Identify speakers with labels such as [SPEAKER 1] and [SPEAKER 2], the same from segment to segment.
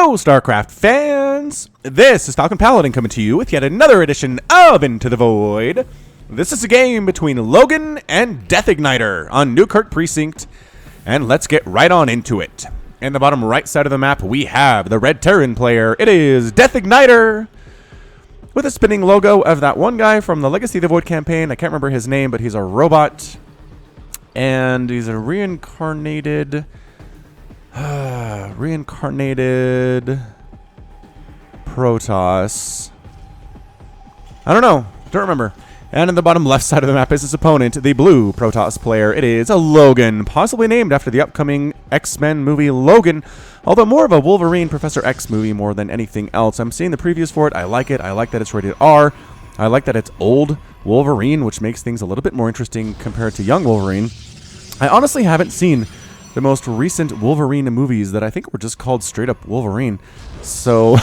[SPEAKER 1] Hello, StarCraft fans! This is Falcon Paladin coming to you with yet another edition of Into the Void. This is a game between Logan and DeathIgniter on Newkirk Precinct, and let's get right on into it. In the bottom right side of the map, we have the Red Terran player. It is DeathIgniter, with a spinning logo of that one guy from the Legacy of the Void campaign. I can't remember his name, but he's a robot, and he's a reincarnated Protoss. I don't know. Don't remember. And in the bottom left side of the map is his opponent, the blue Protoss player. It is a Logan, possibly named after the upcoming X-Men movie Logan, although more of a Wolverine Professor X movie more than anything else. I'm seeing the previews for it. I like it. I like that it's rated R. I like that it's old Wolverine, which makes things a little bit more interesting compared to young Wolverine. I honestly haven't seen the most recent Wolverine movies that I think were just called straight up Wolverine. So,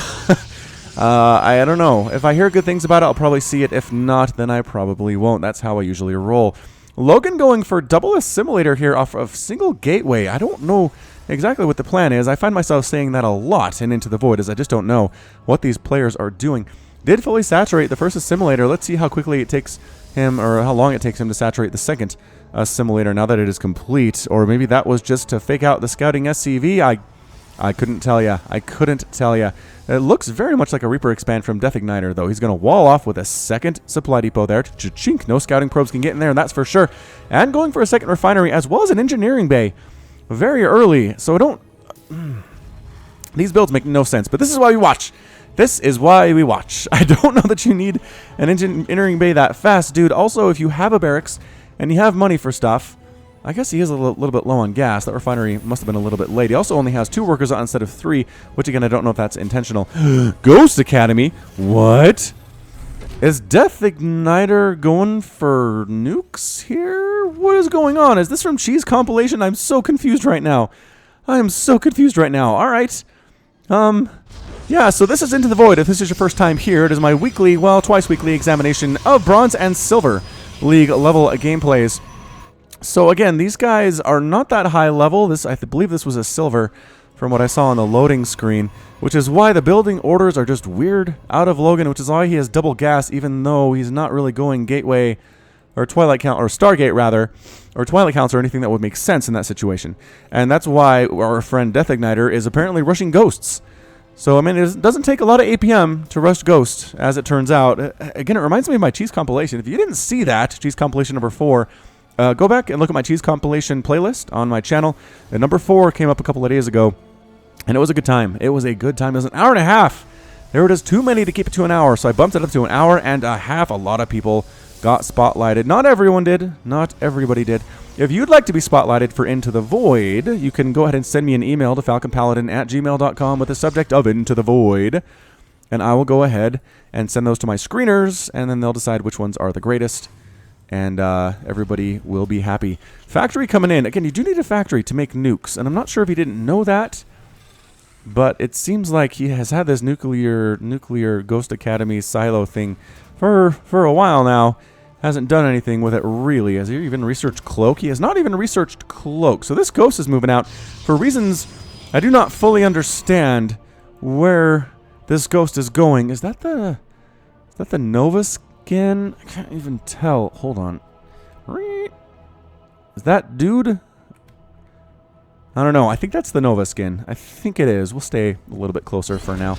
[SPEAKER 1] I don't know. If I hear good things about it, I'll probably see it. If not, then I probably won't. That's how I usually roll. Logan going for double assimilator here off of single gateway. I don't know exactly what the plan is. I find myself saying that a lot in Into the Void, as I just don't know what these players are doing. Did fully saturate the first assimilator. Let's see how quickly it takes him, or how long it takes him to saturate the second assimilator now that it is complete. Or maybe that was just to fake out the scouting SCV. I couldn't tell you. I couldn't tell you. It looks very much like a Reaper expand from DeathIgniter, though. He's going to wall off with a second supply depot there. Chink. No scouting probes can get in there, and that's for sure. And going for a second refinery, as well as an engineering bay. Very early. So I don't... These builds make no sense, but this is why we watch. This is why we watch. I don't know that you need an engineering bay that fast, dude. Also, if you have a barracks and you have money for stuff, I guess he is a little bit low on gas. That refinery must have been a little bit late. He also only has 2 workers on instead of 3, which again, I don't know if that's intentional. Ghost Academy? What? Is DeathIgniter going for nukes here? What is going on? Is this from Cheese Compilation? I'm so confused right now. I am so confused right now. All right. Yeah, so this is Into the Void. If this is your first time here, it is my weekly, well, twice weekly examination of Bronze and Silver League level gameplays. So again, these guys are not that high level. I believe this was a silver from what I saw on the loading screen, which is why the building orders are just weird out of Logan, which is why he has double gas, even though he's not really going gateway or Twilight Count, or Stargate rather, or Twilight Counts or anything that would make sense in that situation. And that's why our friend DeathIgniter is apparently rushing ghosts. So, I mean, it doesn't take a lot of APM to rush Ghost, as it turns out. Again, it reminds me of my Cheese Compilation. If you didn't see that, Cheese Compilation number 4, go back and look at my Cheese Compilation playlist on my channel. And number 4 came up a couple of days ago, and it was a good time. It was a good time. It was an hour and a half. There were just too many to keep it to an hour, so I bumped it up to an hour and a half. A lot of people got spotlighted. Not everyone did. Not everybody did. If you'd like to be spotlighted for Into the Void, you can go ahead and send me an email to falconpaladin@gmail.com with the subject of Into the Void, and I will go ahead and send those to my screeners, and then they'll decide which ones are the greatest, and everybody will be happy. Factory coming in. Again, you do need a factory to make nukes, and I'm not sure if he didn't know that, but it seems like he has had this nuclear Ghost Academy silo thing for a while now. Hasn't done anything with it, really. Has he even researched Cloak? He has not even researched Cloak. So this Ghost is moving out for reasons I do not fully understand where this Ghost is going. Is that the Nova skin? I can't even tell. Hold on. Is that dude? I don't know. I think that's the Nova skin. I think it is. We'll stay a little bit closer for now.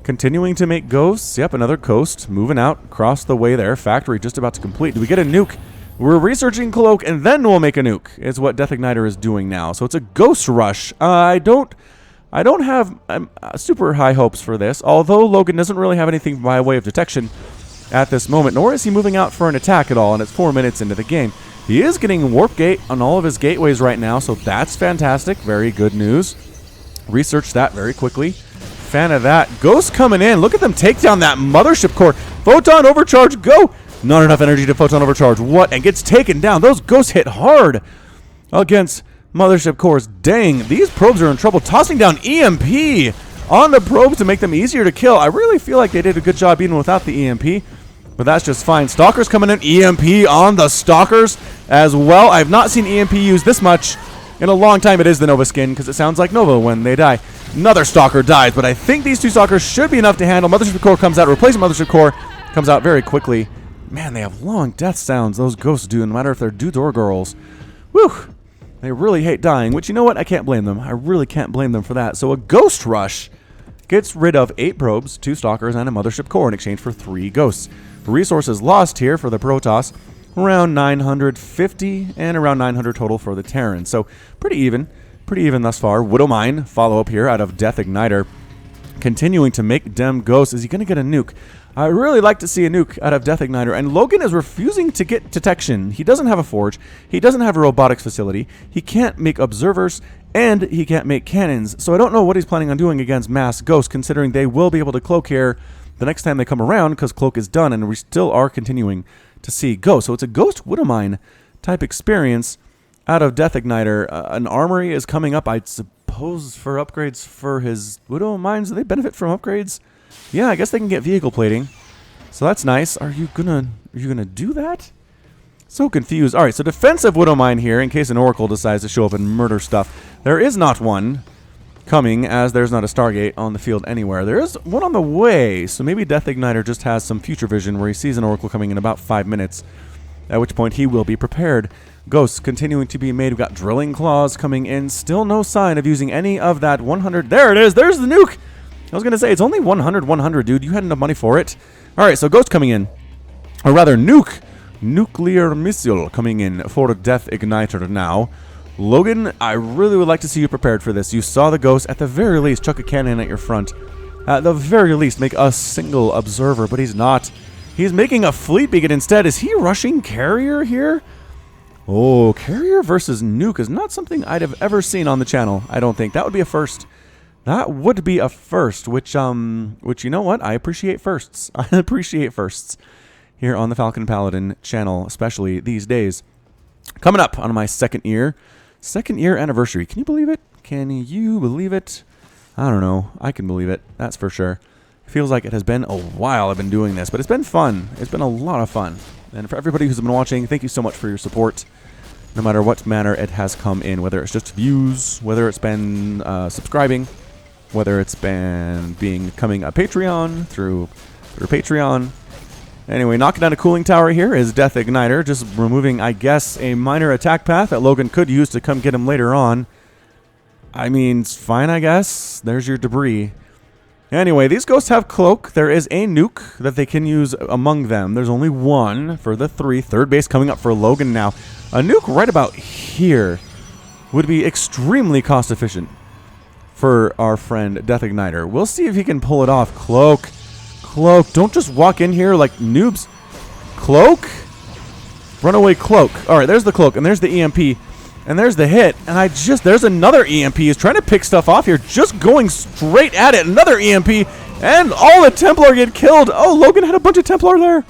[SPEAKER 1] Continuing to make ghosts. Yep, another ghost moving out across the way there. Factory just about to complete. Do we get a nuke? We're researching Cloak, and then we'll make a nuke. Is what DeathIgniter is doing now. So it's a ghost rush. I don't have super high hopes for this. Although Logan doesn't really have anything by way of detection at this moment, nor is he moving out for an attack at all. And it's 4 minutes into the game. He is getting warp gate on all of his gateways right now, so that's fantastic. Very good news. Research that very quickly. Fan of that. Ghost coming in. Look at them take down that mothership core. Photon overcharge. Go. Not enough energy to photon overcharge. What? And gets taken down. Those ghosts hit hard against mothership cores. Dang. These probes are in trouble. Tossing down EMP on the probes to make them easier to kill. I really feel like they did a good job even without the EMP. But that's just fine. Stalkers coming in. EMP on the Stalkers as well. I've not seen EMP used this much in a long time it is the Nova skin, because it sounds like Nova when they die. Another Stalker dies, but I think these two Stalkers should be enough to handle. Mothership Core comes out, replacing Mothership Core, comes out very quickly. Man, they have long death sounds, those ghosts do, no matter if they're dudes or girls. Whew! They really hate dying, which, you know what, I can't blame them. I really can't blame them for that. So a Ghost Rush gets rid of 8 probes, 2 Stalkers, and a Mothership Core in exchange for 3 Ghosts. Resources lost here for the Protoss, around 950 and around 900 total for the Terran. So pretty even thus far. Widowmine follow up here out of DeathIgniter, continuing to make dem ghosts. Is he going to get a nuke? I really like to see a nuke out of DeathIgniter, and Logan is refusing to get detection. He doesn't have a forge, he doesn't have a robotics facility, he can't make observers, and he can't make cannons. So I don't know what he's planning on doing against mass ghosts, considering they will be able to cloak here the next time they come around, because cloak is done, and we still are continuing to see ghosts. So it's a Ghost Widowmine type experience out of DeathIgniter. An armory is coming up, I suppose, for upgrades for his Widowmines. Do they benefit from upgrades? Yeah, I guess they can get vehicle plating. So that's nice. Are you gonna do that? So confused. Alright, so defensive Widowmine here, in case an Oracle decides to show up and murder stuff. There is not one coming, as there's not a Stargate on the field anywhere. There is one on the way, so maybe DeathIgniter just has some future vision where he sees an Oracle coming in about 5 minutes, at which point he will be prepared. Ghosts continuing to be made. We've got Drilling Claws coming in. Still no sign of using any of that 100. There it is. There's the nuke. I was going to say, it's only 100, dude. You had enough money for it. All right, so Ghost coming in. Or rather, Nuclear Missile coming in for DeathIgniter now. Logan, I really would like to see you prepared for this. You saw the Ghost. At the very least, chuck a cannon at your front. At the very least, make a single observer, but he's not. He's making a fleet beacon instead. Is he rushing Carrier here? Oh, Carrier versus Nuke is not something I'd have ever seen on the channel, I don't think. That would be a first. That would be a first, which you know what? I appreciate firsts. I appreciate firsts here on the Falcon Paladin channel, especially these days. Coming up on my second year anniversary. Can you believe it? Can you believe it? I don't know. I can believe it. That's for sure. It feels like it has been a while I've been doing this, but it's been fun. It's been a lot of fun. And for everybody who's been watching, thank you so much for your support. No matter what manner it has come in, whether it's just views, whether it's been subscribing, whether it's been becoming a Patreon through Patreon. Anyway, knocking down a cooling tower here is DeathIgniter, just removing, I guess, a minor attack path that Logan could use to come get him later on. I mean, it's fine, I guess. There's your debris. Anyway, these ghosts have cloak. There is a nuke that they can use among them. There's only one for the 3. Third base coming up for Logan now. A nuke right about here would be extremely cost efficient for our friend DeathIgniter. We'll see if he can pull it off. Cloak. Cloak. Don't just walk in here like noobs. Cloak? Runaway cloak. Alright, there's the cloak, and there's the EMP. And there's the hit, and there's another EMP. He's trying to pick stuff off here, just going straight at it. Another EMP, and all the Templar get killed. Oh, Logan had a bunch of Templar there.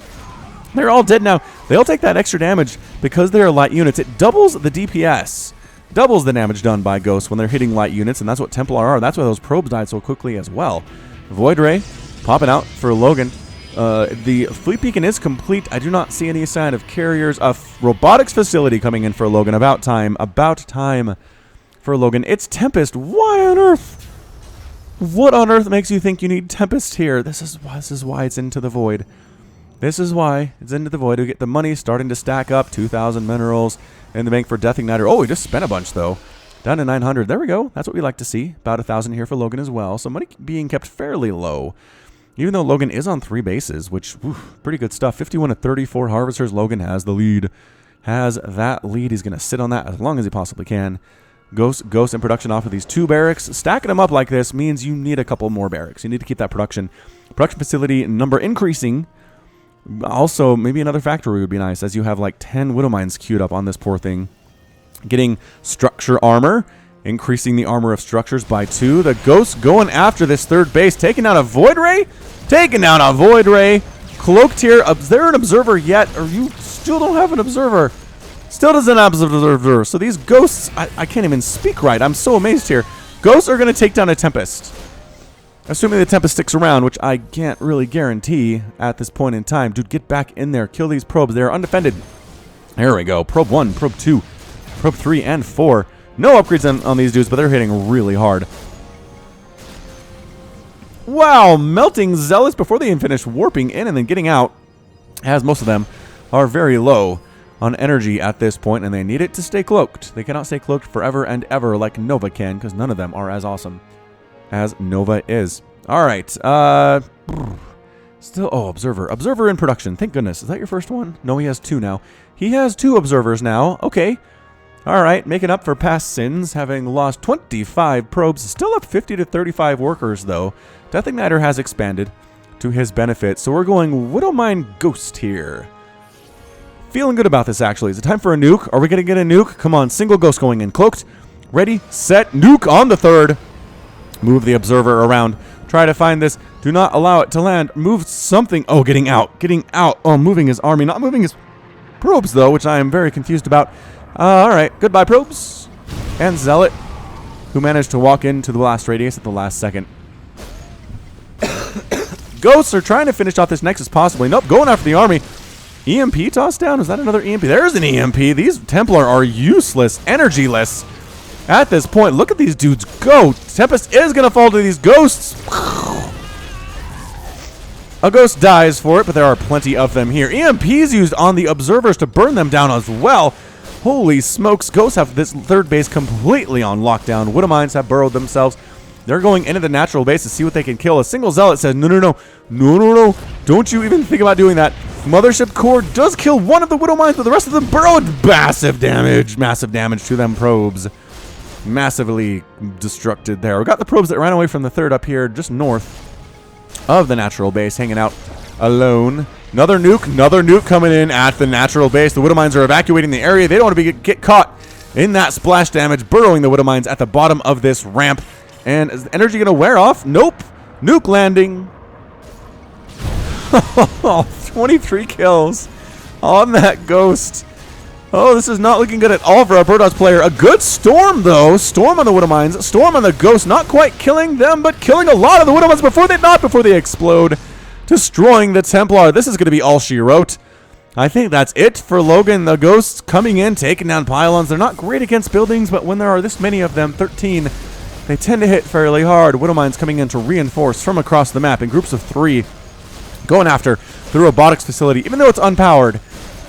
[SPEAKER 1] They're all dead now. They'll take that extra damage because they are light units. It doubles the DPS, doubles the damage done by ghosts when they're hitting light units, and that's what Templar are. That's why those probes died so quickly as well. Void Ray popping out for Logan. The fleet beacon is complete. I do not see any sign of carriers. A robotics facility coming in for Logan. About time for Logan. It's Tempest. Why on earth? What on earth makes you think you need Tempest here? This is why it's into the void. This is why it's into the void. We get the money starting to stack up. 2,000 minerals in the bank for DeathIgniter. Oh, we just spent a bunch though. Down to 900. There we go. That's what we like to see. About 1,000 here for Logan as well. So money being kept fairly low. Even though Logan is on 3 bases, which, pretty good stuff. 51 to 34 harvesters. Logan has the lead. Has that lead. He's going to sit on that as long as he possibly can. Ghost in production off of these 2 barracks. Stacking them up like this means you need a couple more barracks. You need to keep that production facility number increasing. Also, maybe another factory would be nice, as you have like 10 Widowmines queued up on this poor thing. Getting structure armor. Increasing the armor of structures by 2. The Ghost going after this 3rd base. Taking out a Void Ray. Taking down a Void Ray. Cloaked here. Is there an observer yet? Or you still don't have an observer? Still doesn't have an observer. So these Ghosts, I can't even speak right. I'm so amazed here. Ghosts are going to take down a Tempest. Assuming the Tempest sticks around, which I can't really guarantee at this point in time. Dude, get back in there. Kill these probes. They're undefended. There we go. Probe 1, Probe 2, Probe 3, and 4. No upgrades on these dudes, but they're hitting really hard. Wow, melting zealots before they even finish warping in and then getting out, as most of them are very low on energy at this point, and they need it to stay cloaked. They cannot stay cloaked forever and ever like Nova can, because none of them are as awesome as Nova is. All right. Still, oh, Observer. Observer in production. Thank goodness. Is that your first one? No, he has 2 now. He has 2 observers now. Okay. All right. Making up for past sins, having lost 25 probes. Still up 50 to 35 workers, though. DeathIgniter has expanded to his benefit, so we're going Widowmine Ghost here. Feeling good about this, actually. Is it time for a nuke? Are we going to get a nuke? Come on. Single ghost going in. Cloaked. Ready, set, nuke on the 3rd. Move the observer around. Try to find this. Do not allow it to land. Move something. Oh, getting out. Getting out. Oh, moving his army. Not moving his probes, though, which I am very confused about. All right. Goodbye, probes. And Zealot, who managed to walk into the blast radius at the last second. Ghosts are trying to finish off this Nexus, possibly. Nope, going after the army. EMP tossed down? Is that another EMP? There's an EMP. These Templar are useless, energyless. At this point, look at these dudes go. Tempest is going to fall to these ghosts. A ghost dies for it, but there are plenty of them here. EMPs used on the observers to burn them down as well. Holy smokes. Ghosts have this 3rd base completely on lockdown. Widowmines have burrowed themselves. They're going into the natural base to see what they can kill. A single zealot says, no, no, no, no, no, no. Don't you even think about doing that. Mothership core does kill one of the Widowmines, but the rest of them burrowed. Massive damage to them probes. Massively destructed there. We got the probes that ran away from the 3rd up here just north of the natural base, hanging out alone. Another nuke coming in at the natural base. The Widowmines are evacuating the area. They don't want to get caught in that splash damage, burrowing the Widowmines at the bottom of this ramp. And is the energy going to wear off? Nope. Nuke landing. 23 kills on that ghost. Oh, this is not looking good at all for our Protoss player. A good storm, though. Storm on the Widowmines. Storm on the ghost. Not quite killing them, but killing a lot of the Widowmines before they explode. Destroying the Templar. This is going to be all she wrote. I think that's it for Logan. The ghosts coming in, taking down pylons. They're not great against buildings, but when there are this many of them, 13, they tend to hit fairly hard. Widowmines coming in to reinforce from across the map in groups of 3. Going after the robotics facility, even though it's unpowered.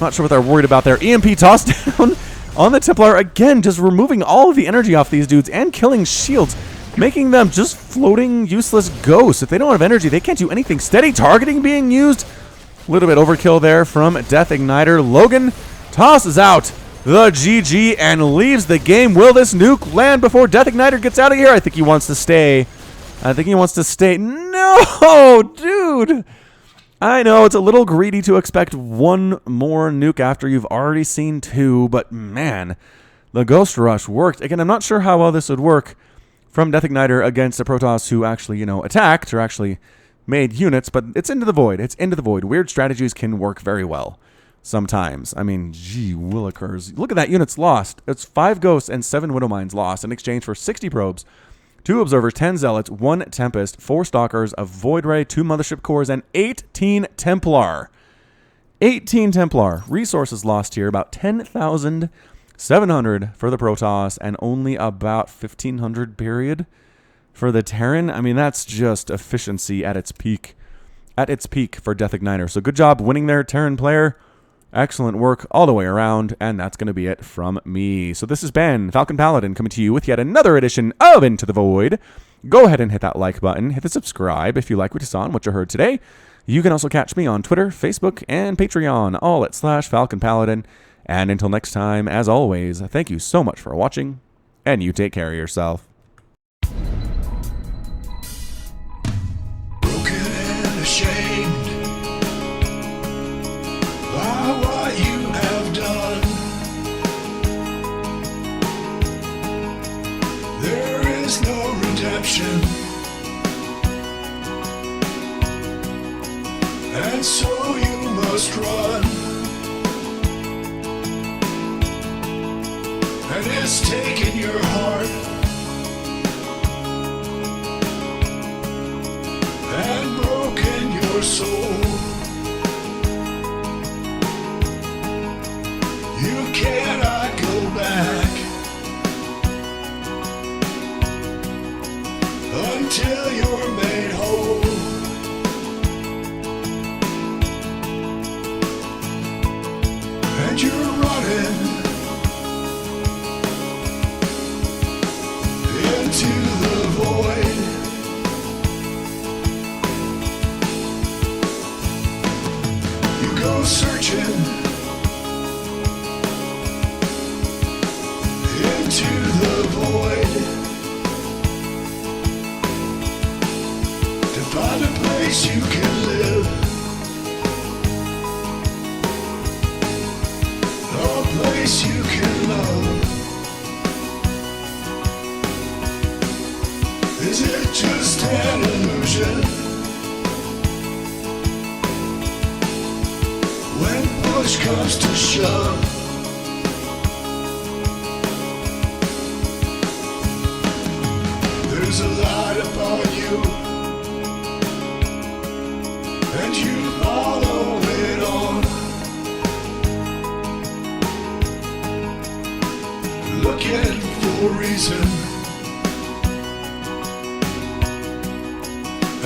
[SPEAKER 1] Not sure what they're worried about there. EMP tossed down on the Templar. Again, just removing all of the energy off these dudes and killing shields. Making them just floating, useless ghosts. If they don't have energy, they can't do anything. Steady targeting being used. A little bit overkill there from DeathIgniter. Logan tosses out the GG and leaves the game. Will this nuke land before DeathIgniter gets out of here? I think he wants to stay. No, dude. I know it's a little greedy to expect one more nuke after you've already seen 2, but man, the Ghost Rush worked. Again, I'm not sure how well this would work from DeathIgniter against a Protoss who actually, attacked or actually made units, but it's into the void. It's into the void. Weird strategies can work very well sometimes. I mean, gee willikers. Look at that, units lost. It's 5 ghosts and 7 Widowmines lost in exchange for 60 probes, 2 observers, 10 zealots, 1 tempest, 4 stalkers, a void ray, 2 mothership cores, and 18 Templar. 18 Templar. Resources lost here, about 10,700 for the Protoss, and only about 1,500 period for the Terran. I mean, that's just efficiency at its peak. At its peak for DeathIgniter. So good job winning there, Terran player. Excellent work all the way around, and that's going to be it from me. So this has been Falcon Paladin coming to you with yet another edition of Into the Void. Go ahead and hit that like button, hit the subscribe if you like what you saw and what you heard today. You can also catch me on Twitter, Facebook, and Patreon, all at /Falcon Paladin. And until next time, as always, thank you so much for watching, and you take care of yourself.
[SPEAKER 2] Broken and ashamed by what you have done. There is no redemption, and so you must run. And it's taken your heart and broken your soul. You cannot go back. you're made whole. And you're running into the void. You go searching into the void to find a place you can live, a place you can love. Is it just an illusion? When push comes to shove, there's a light upon you, and you follow it on, looking for a reason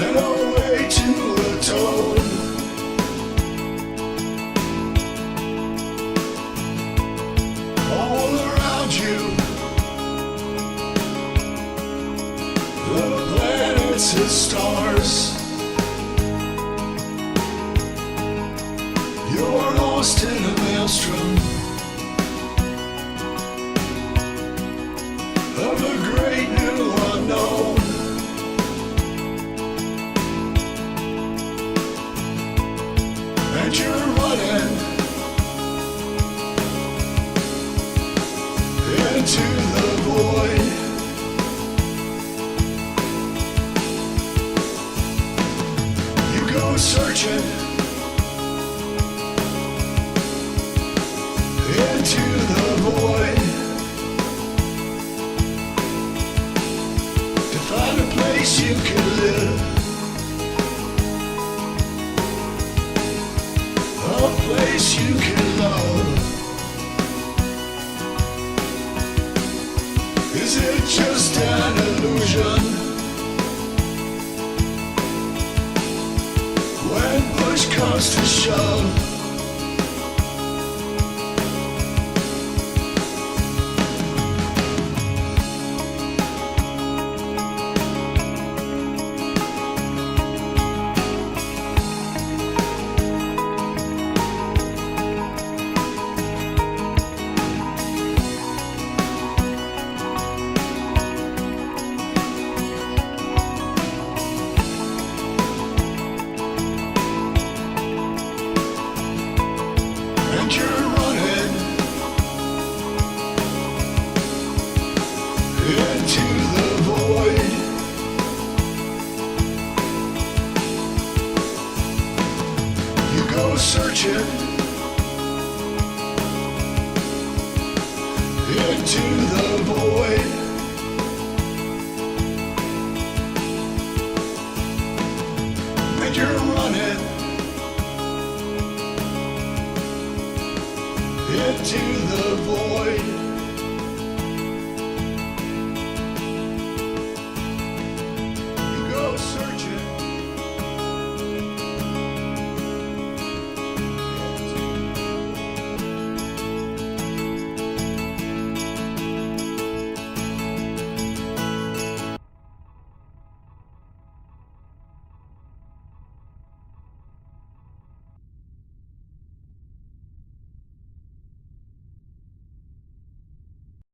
[SPEAKER 2] and a way to atone. All around you, the planets and stars, you're lost in a maelstrom of a great new unknown. And you're running into the void. You go searching into the void to find a place you can live, a place you can love. Is it just an illusion? When push comes to shove, and you're running into the void. You go searching into the void. And you're running into the void.